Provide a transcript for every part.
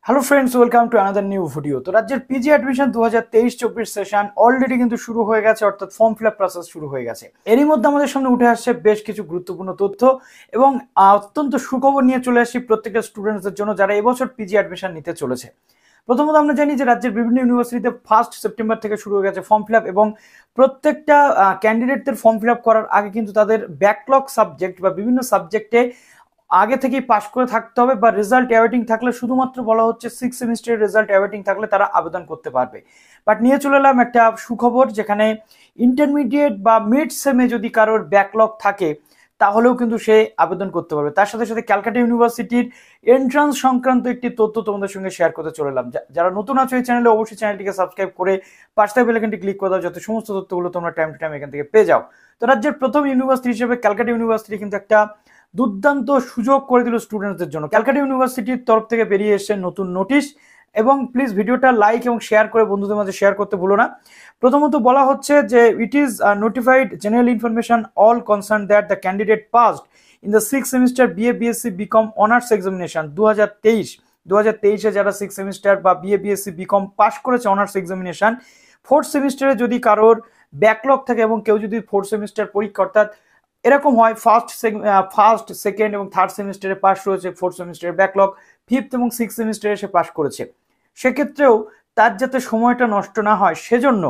Hello friends, welcome to another new video. তো রাজ্যের PG admission 2023-24 session already কিন্তু শুরু হয়ে গেছে, অর্থাৎ ফর্ম ফিল আপ প্রসেস শুরু হয়ে গেছে। এরই মধ্যে আমাদের সামনে উঠে আসছে বেশ কিছু গুরুত্বপূর্ণ তথ্য এবং অত্যন্ত সুখবর নিয়ে চলে আসছি প্রত্যেকটা স্টুডেন্টসদের জন্য যারা এবছর পিজি অ্যাডমিশন নিতে চলেছে। প্রথমত আমরা জানি যে রাজ্যের বিভিন্ন ইউনিভার্সিটিতে 1 সেপ্টেম্বর থেকে শুরু হয়ে গেছে ফর্ম ফিল আপ, এবং প্রত্যেকটা ক্যান্ডিডেটদের ফর্ম ফিল আপ করার আগে কিন্তু তাদের ব্যাকলগ সাবজেক্ট বা বিভিন্ন সাবজেক্টে আগে থেকেই পাস করে থাকতে হবে, বা রেজাল্ট অ্যাওয়েটিং থাকলে, শুধুমাত্র বলা হচ্ছে 6 সেমিস্টারের রেজাল্ট অ্যাওয়েটিং থাকলে তারা আবেদন করতে পারবে। বাট নিয়ে চলে এলাম একটা সুখবর, যেখানে ইন্টারমিডিয়েট বা মিড সেমে যদি কারোর ব্যাকলগ থাকে তাহলেও কিন্তু সে আবেদন করতে পারবে। তার সাথে সাথে ক্যালকাটা ইউনিভার্সিটির এন্ট্রান্স সংক্রান্ত একটি তথ্য তোমাদের সঙ্গে শেয়ার করতে চলে এলাম। যারা নতুন আছো এই চ্যানেলে, অবশ্যই চ্যানেলটিকে সাবস্ক্রাইব করে পাশে বেল আইকনটি ক্লিক করে দাও, যাতে সমস্ত তথ্যগুলো তোমরা টাইম টু টাইম এখান থেকে পেয়ে যাও। তো রাজ্যের প্রথম ইউনিভার্সিটি হিসেবে ক্যালকাটা ইউনিভার্সিটি কিন্তু একটা দুর্দান্ত সুযোগ করে দিল স্টুডেন্টসদের জন্য। ক্যালকাটা ইউনিভার্সিটির তরফ থেকে বেরিয়ে এসেছে নতুন নোটিশ, এবং প্লিজ ভিডিওটা লাইক এবং শেয়ার করে বন্ধুদের মাঝে শেয়ার করতে ভুলো না। প্রথমত বলা হচ্ছে যে it is notified general information all concern that the candidate passed in the 6th semester BA BSc BCom honours examination 2023 যারা 6 সেমিস্টার বা বিএ বিএসসি বিকম পাস করেছে অনার্স এক্সামিনেশন, 4th সেমিস্টারে যদি কারোর ব্যাকলগ থাকে এবং কেউ যদি 4th সেমিস্টার পরীক্ষা, অর্থাৎ এরকম হয় ফার্স্ট সেকেন্ড এবং থার্ড সেমিস্টারে পাস রয়েছে, 4th সেমিস্টারের ব্যাকলগ, 5th এবং 6th সেমিস্টারে সে পাস করেছে, সেক্ষেত্রেও তার যাতে সময়টা নষ্ট না হয় সেজন্য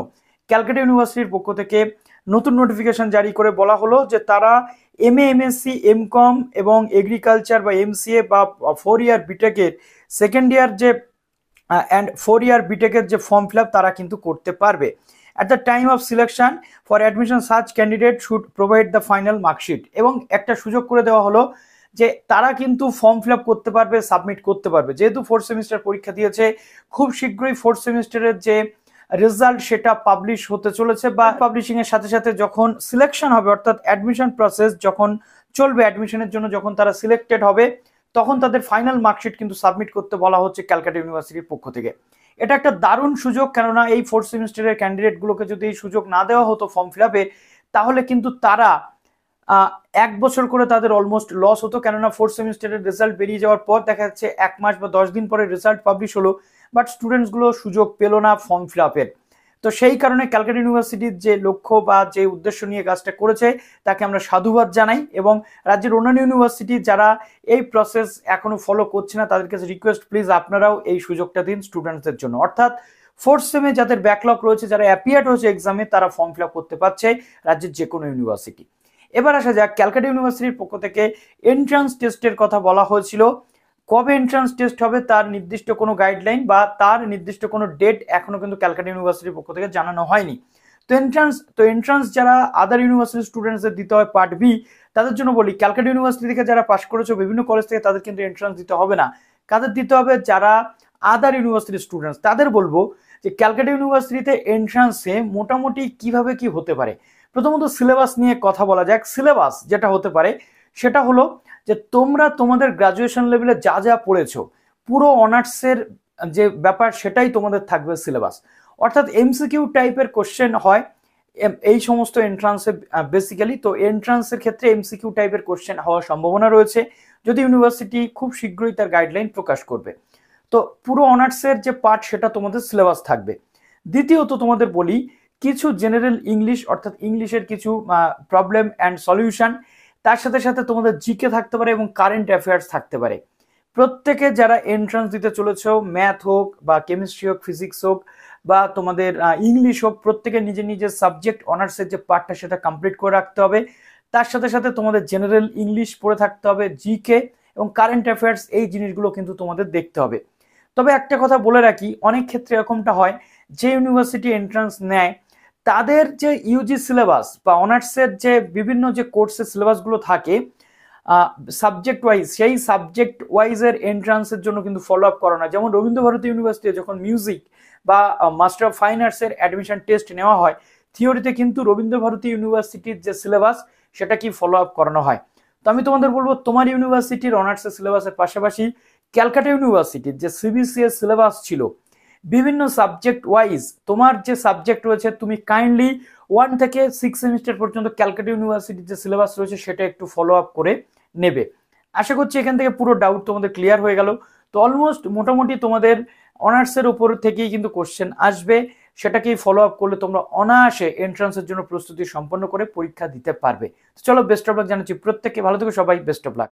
ক্যালকাটা ইউনিভার্সিটির পক্ষ থেকে নতুন নোটিফিকেশন জারি করে বলা হলো যে তারা M.A M.Sc M.Com এবং এগ্রিকালচার বা MCA বা 4 ইয়ার বিটেকের সেকেন্ড ইয়ার যে অ্যান্ড 4 ইয়ার বিটেকের যে ফর্ম ফিল আপ তারা কিন্তু করতে পারবে। At the time of selection for admission, such candidate should provide the final mark sheet। এবং একটা সুযোগ করে দেওয়া হলো যে তারা কিন্তু ফর্ম ফিল আপ করতে পারবে, সাবমিট করতে পারবে। যেহেতু 4th সেমিস্টার পরীক্ষা দিয়েছে, খুব শীঘ্রই 4th সেমিস্টারের যে রেজাল্ট সেটা পাবলিশ হতে চলেছে, বা পাবলিশিং এর সাথে সাথে যখন সিলেকশন হবে, অর্থাৎ অ্যাডমিশন প্রসেস যখন চলবে, অ্যাডমিশনের জন্য যখন তারা সিলেক্টেড হবে, তখন তাদের ফাইনাল মার্কশিট কিন্তু সাবমিট করতে বলা হচ্ছে ক্যালকাটা ইউনিভার্সিটির পক্ষ থেকে। এটা একটা দারুণ সুযোগ, কেননা এই 4th সেমিস্টারের ক্যান্ডিডেটগুলোকে যদি এই সুযোগ না দেওয়া হতো ফর্ম ফিল আপে, তাহলে কিন্তু তারা 1 বছর করে তাদের অলমোস্ট লস হতো। কেননা 4th সেমিস্টারের রেজাল্ট বেরিয়ে যাওয়ার পর দেখা যাচ্ছে 1 মাস বা 10 দিন পরে রেজাল্ট পাবলিশ হলো, বাট স্টুডেন্টসগুলো সুযোগ পেল না ফর্ম ফিল আপের। তো সেই কারণে ক্যালকাটা ইউনিভার্সিটির যে লক্ষ্য বা যে উদ্দেশ্য নিয়ে কাজটা করেছে তাকে আমরা সাধুবাদ জানাই, এবং রাজ্যের অন্যান্য ইউনিভার্সিটি যারা এই প্রসেস এখনো ফলো করছে না তাদের কাছে রিকোয়েস্ট, প্লিজ আপনারাও এই সুযোগটা দিন স্টুডেন্টসদের জন্য। অর্থাৎ 4th সেমে যাদের ব্যাকলগ রয়েছে, যারা অ্যাপিয়ার্ড হয়েছে এক্সামে, তারা ফর্ম ফিল আপ করতে পারছে রাজ্যের যে কোনো ইউনিভার্সিটি। এবার আসা যাক, ক্যালকাটা ইউনিভার্সিটির পক্ষ থেকে এন্ট্রান্স টেস্টের কথা বলা হয়েছিল। কবে এন্ট্রান্স টেস্ট হবে তার নির্দিষ্ট কোনো গাইডলাইন বা তার নির্দিষ্ট কোনো ডেট এখনো কিন্তু ক্যালকাটা ইউনিভার্সিটির পক্ষ থেকে জানানো হয়নি। তো এন্ট্রান্স যারা আদার ইউনিভার্সিটি স্টুডেন্টসদের দিতে হয় পার্ট বি, তাদের জন্য বলি, ক্যালকাটা ইউনিভার্সিটি থেকে যারা পাস করেছো বিভিন্ন কলেজ থেকে, তাদের কিন্তু এন্ট্রান্স দিতে হবে না। কাদের দিতে হবে? যারা আদার ইউনিভার্সিটি স্টুডেন্টস, তাদের বলবো যে ক্যালকাটা ইউনিভার্সিটিতে এন্ট্রান্সে মোটামুটি কিভাবে কি হতে পারে। প্রথমত সিলেবাস নিয়ে কথা বলা যাক। সিলেবাস যেটা হতে পারে সেটা হলো যে তোমরা তোমাদের গ্রাজুয়েশন লেভেলে যা যা পড়েছো, পুরো অনার্সের যে ব্যাপার সেটাই তোমাদের থাকবে সিলেবাস। অর্থাৎ MCQ টাইপের কোশ্চেন হয় এই সমস্ত এন্ট্রান্সে বেসিক্যালি। তো এন্ট্রান্সের ক্ষেত্রে MCQ টাইপের কোশ্চেন হওয়ার সম্ভাবনা রয়েছে, যদি ইউনিভার্সিটি খুব শীঘ্রই তার গাইডলাইন প্রকাশ করবে। তো পুরো অনার্সের যে পার্ট সেটা তোমাদের সিলেবাস থাকবে। দ্বিতীয়ত তোমাদের বলি, কিছু জেনারেল ইংলিশ, অর্থাৎ ইংলিশের কিছু প্রবলেম অ্যান্ড সলিউশন, তার সাথে সাথে তোমাদের জিকে থাকতে পারে এবং কারেন্ট অ্যাফেয়ার্স থাকতে পারে। প্রত্যেকে যারা এন্ট্রান্স দিতে চলেছো, ম্যাথ হোক বা কেমিস্ট্রি হোক, ফিজিক্স হোক বা তোমাদের ইংলিশ হোক, প্রত্যেকে নিজের নিজের সাবজেক্ট অনার্সের যে পার্টটা সেটা কমপ্লিট করে রাখতে হবে। তার সাথে সাথে তোমাদের জেনারেল ইংলিশ পড়ে থাকতে হবে, জিকে এবং কারেন্ট অ্যাফেয়ার্স, এই জিনিসগুলো কিন্তু তোমাদের দেখতে হবে। তবে একটা কথা বলে রাখি, অনেক ক্ষেত্রে এরকমটা হয়, যে ইউনিভার্সিটি এন্ট্রান্স নেয় তাদের যে ইউজি সিলেবাস বা অনার্সের যে বিভিন্ন যে কোর্সের সিলেবাসগুলো থাকে সাবজেক্ট ওয়াইজ, সেই সাবজেক্ট ওয়াইজের এন্ট্রান্সের জন্য কিন্তু ফলো আপ করা না। যেমন রবীন্দ্রভারতী ইউনিভার্সিটি যখন মিউজিক বা মাস্টার অফ ফাইন আর্টসের অ্যাডমিশন টেস্ট নেওয়া হয়, থিওরিতে কিন্তু রবীন্দ্রভারতী ইউনিভার্সিটির যে সিলেবাস সেটা কি ফলো আপ করানো হয়। তো আমি তোমাদের বলবো, তোমার ইউনিভার্সিটির অনার্সের সিলেবাসের পাশাপাশি ক্যালকাটা ইউনিভার্সিটির যে সিবিসিএস সিলেবাস ছিল, বিভিন্ন সাবজেক্ট ওয়াইজ তোমার যে সাবজেক্ট রয়েছে, তুমি কাইন্ডলি 1 থেকে 6 সেমিস্টার পর্যন্ত ক্যালকাটা ইউনিভার্সিটির যে সিলেবাস রয়েছে সেটা একটু ফলো আপ করে নেবে। আশা করছি এখান থেকে পুরো ডাউট তোমাদের ক্লিয়ার হয়ে গেল। তো অলমোস্ট মোটামুটি তোমাদের অনার্সের উপর থেকেই কিন্তু কোশ্চেন আসবে, সেটাকেই ফলো আপ করলে তোমরা অনায়াসে এন্ট্রান্সের জন্য প্রস্তুতি সম্পন্ন করে পরীক্ষা দিতে পারবে। চলো বেস্ট অফ লাক জানাচ্ছি প্রত্যেককে, ভালো থেকো সবাই, বেস্ট অফ লাক।